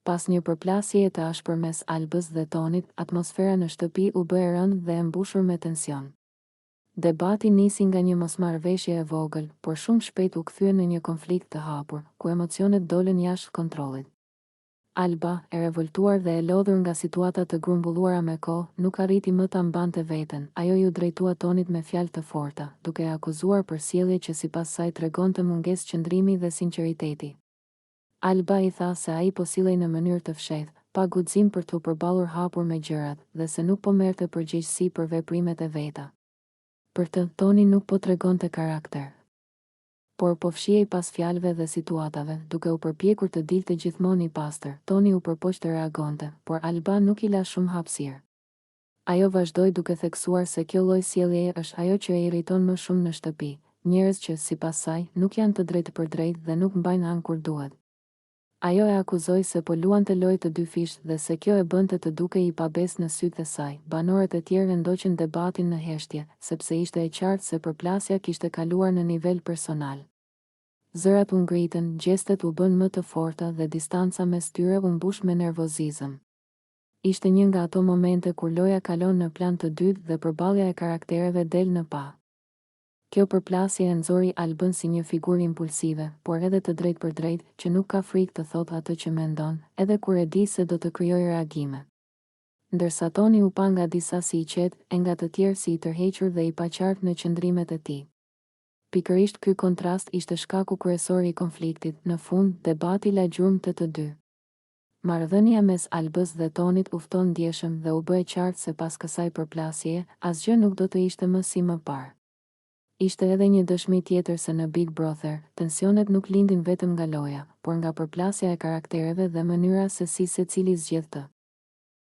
Pas një përplasjeje të ashpër mes Albës dhe Tonit, atmosfera në shtëpi u bë e rëndë dhe e mbushur me tension. Debati nisi nga një mosmarrëveshje e vogël, por shumë shpejt u kthye në një konflikt të hapur, ku emocionet dolën jashtë kontrollit. Alba, e revoltuar dhe e lodhur nga situata të grumbulluara me kohë, nuk arriti më ta mbante veten. Ajo ju drejtua Tonit me fjalë të forta, duke e akuzuar për sjellje që sipas saj tregonte mungesë qëndrimi dhe sinqeriteti. Alba i tha se ai po sillej në mënyrë të fshehtë, pa guxim për t'u përballur hapur me gjërat, dhe se nuk po merrte përgjegjësi për veprimet e veta. Për të, Toni nuk po tregonte karakter, por po fshihej pas fjalëve dhe situatave, duke u përpjekur të dilte gjithmonë i pastër. Toni u përpoq të reagonte, por Alba nuk i la shumë hapësirë. Ajo vazhdoi duke theksuar se kjo lloj sjelljeje është ajo që e irriton më shumë në shtëpi, njerëz që sipas saj nuk janë të drejtë për drejtë dhe nuk mbajnë anë kur duhet. Ajo e akuzoi se po luante lojë të dy fish dhe se kjo e bënte të dukej i pabesë në sytë e saj. Banorët e tjerë ndoqën debatin në heshtje, sepse ishte e qartë se përplasja kishte kaluar në nivel personal. Zërat u ngritën, gjestet u bën më të forta dhe distanca mes tyre u mbush me nervozizëm. Ishte një nga ato momente kur loja kalon në plan të dytë dhe përballja e karaktereve del në pa. Kjo përplasje e nxori Albën si një figurë impulsive, por edhe të drejtë për drejtë, që nuk ka frikë të thotë atë që mendon, edhe kur e di se do të krijojë reagime. Ndërsa Toni u pa nga disa si i qetë, e nga të tjerë si i tërhequr dhe i paqartë në qëndrimet e tij. Pikërisht ky kontrast ishte shkaku kryesor i konfliktit. Në fund, debati la gjurmë të dy. Marrëdhënia mes Albës dhe Tonit u fton ndjeshëm dhe u bë e qartë se pas kësaj përplasjeje, asgjë nuk do të ishte më si më parë. Ishte edhe një dëshmi tjetër se në Big Brother, tensionet nuk lindin vetëm nga loja, por nga përplasja e karaktereve dhe mënyra se si secili zgjedh të